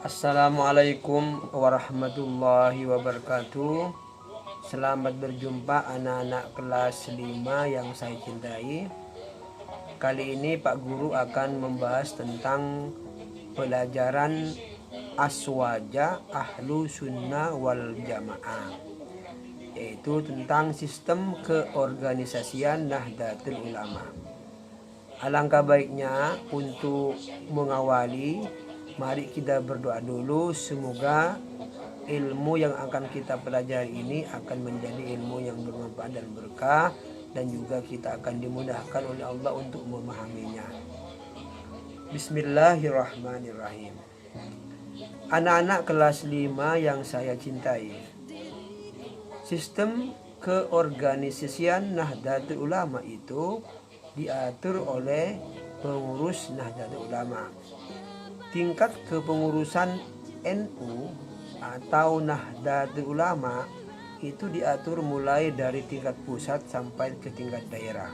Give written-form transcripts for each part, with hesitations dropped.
Assalamualaikum warahmatullahi wabarakatuh. Selamat berjumpa anak-anak kelas 5 yang saya cintai. Kali ini Pak Guru akan membahas tentang pelajaran aswaja ahlu sunnah wal jamaah, yaitu tentang sistem keorganisasian Nahdlatul Ulama. Alangkah baiknya untuk mengawali, mari kita berdoa dulu, semoga ilmu yang akan kita pelajari ini akan menjadi ilmu yang bermanfaat dan berkah, dan juga kita akan dimudahkan oleh Allah untuk memahaminya. Bismillahirrahmanirrahim. Anak-anak kelas 5 yang saya cintai, sistem keorganisasian Nahdlatul Ulama itu diatur oleh pengurus Nahdlatul Ulama. Tingkat kepengurusan NU atau Nahdlatul Ulama itu diatur mulai dari tingkat pusat sampai ke tingkat daerah.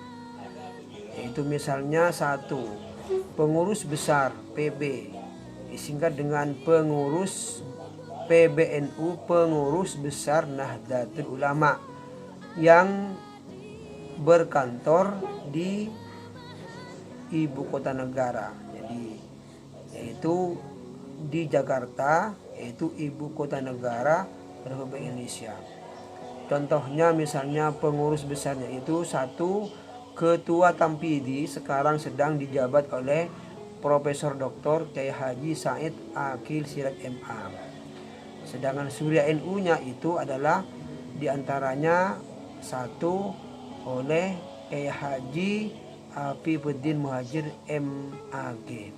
Yaitu misalnya 1. Pengurus besar PB disingkat dengan pengurus PBNU, pengurus besar Nahdlatul Ulama, yang berkantor di ibu kota negara, jadi yaitu di Jakarta, yaitu ibu kota negara Republik Indonesia. Contohnya misalnya pengurus besarnya itu 1. Ketua Tampidi sekarang sedang dijabat oleh Profesor Dr. Kiai Haji Said Akil Siraj MA. Sedangkan Surya NU-nya itu adalah diantaranya 1 oleh Kiai Haji Afifuddin Muhajir MAG.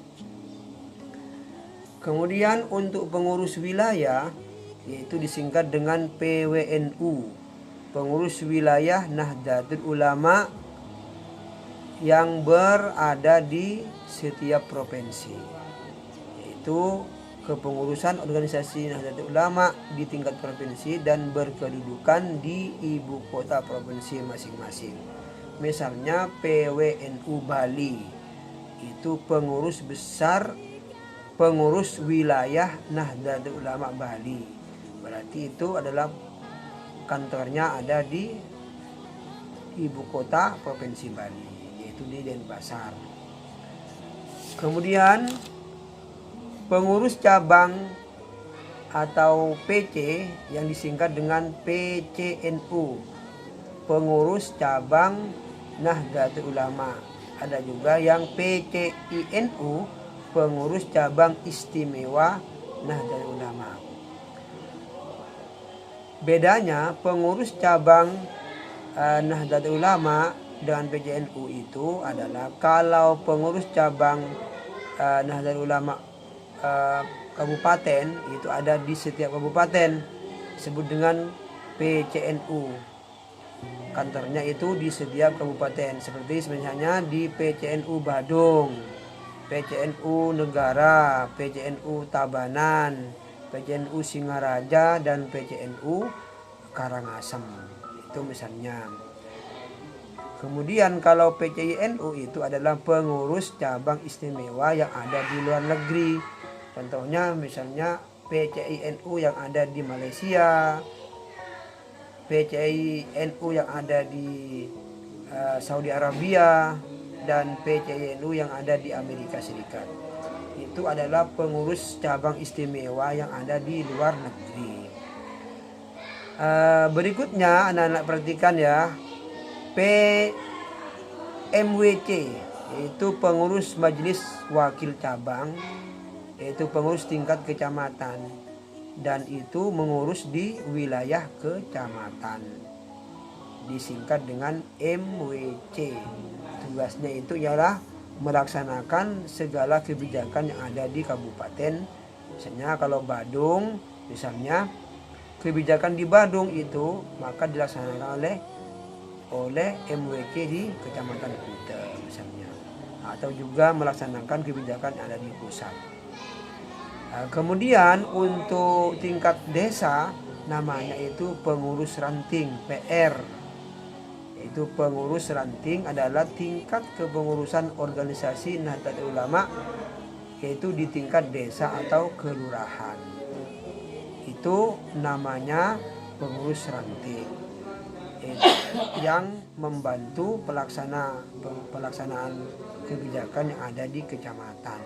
Kemudian untuk pengurus wilayah, yaitu disingkat dengan PWNU, pengurus wilayah Nahdlatul Ulama yang berada di setiap provinsi, yaitu kepengurusan organisasi Nahdlatul Ulama di tingkat provinsi dan berkedudukan di ibu kota provinsi masing-masing. Misalnya PWNU Bali itu pengurus besar, pengurus wilayah Nahdlatul Ulama Bali, berarti itu adalah kantornya ada di ibu kota provinsi Bali, yaitu di Denpasar. Kemudian pengurus cabang atau PC yang disingkat dengan PCNU, pengurus cabang Nahdlatul Ulama. Ada juga yang PCINU, pengurus cabang istimewa Nahdlatul Ulama. Bedanya pengurus cabang Nahdlatul Ulama dengan PCNU itu adalah, kalau pengurus cabang Nahdlatul Ulama kabupaten itu ada di setiap kabupaten, disebut dengan PCNU. Kantornya itu di setiap kabupaten, seperti misalnya di PCNU Badung, PCNU Negara, PCNU Tabanan, PCNU Singaraja, dan PCNU Karangasem. Itu misalnya. Kemudian kalau PCINU itu adalah pengurus cabang istimewa yang ada di luar negeri. Contohnya misalnya PCINU yang ada di Malaysia, PCINU yang ada di Saudi Arabia, dan PCINU yang ada di Amerika Serikat. Itu adalah pengurus cabang istimewa yang ada di luar negeri. Berikutnya anak-anak perhatikan ya, PMWC, yaitu pengurus majelis wakil cabang, yaitu pengurus tingkat kecamatan, dan itu mengurus di wilayah kecamatan, disingkat dengan MWC. Tugasnya itu ialah melaksanakan segala kebijakan yang ada di kabupaten. Misalnya kalau Badung, misalnya kebijakan di Badung itu maka dilaksanakan oleh MWC di kecamatan Kuta misalnya, atau juga melaksanakan kebijakan yang ada di pusat. Kemudian untuk tingkat desa namanya itu pengurus ranting PR. Itu pengurus ranting adalah tingkat kepengurusan organisasi Nahdlatul Ulama yaitu di tingkat desa atau kelurahan. Itu namanya pengurus ranting yang membantu pelaksanaan kebijakan yang ada di kecamatan.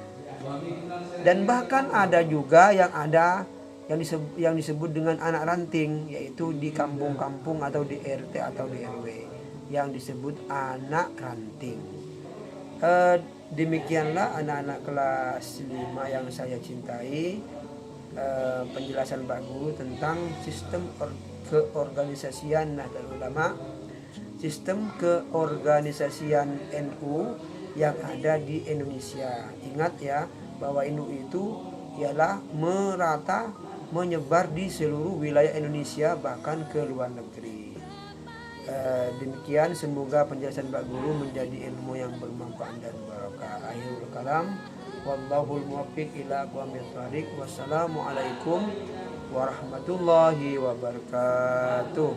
Dan bahkan ada juga yang disebut dengan anak ranting, yaitu di kampung-kampung atau di RT atau di RW yang disebut anak ranting. Demikianlah anak-anak kelas 5 yang saya cintai, penjelasan Pak Guru tentang sistem keorganisasian Nahdlatul Ulama, sistem keorganisasian NU yang ada di Indonesia. Ingat ya, bahwa NU itu ialah merata menyebar di seluruh wilayah Indonesia, bahkan ke luar negeri. Demikian, semoga penjelasan Pak Guru menjadi ilmu yang bermanfaat dan barokah. Akhirul kalam, wallahul muwaffiq ila aqwamit thoriq. Wassalamualaikum warahmatullahi wabarakatuh.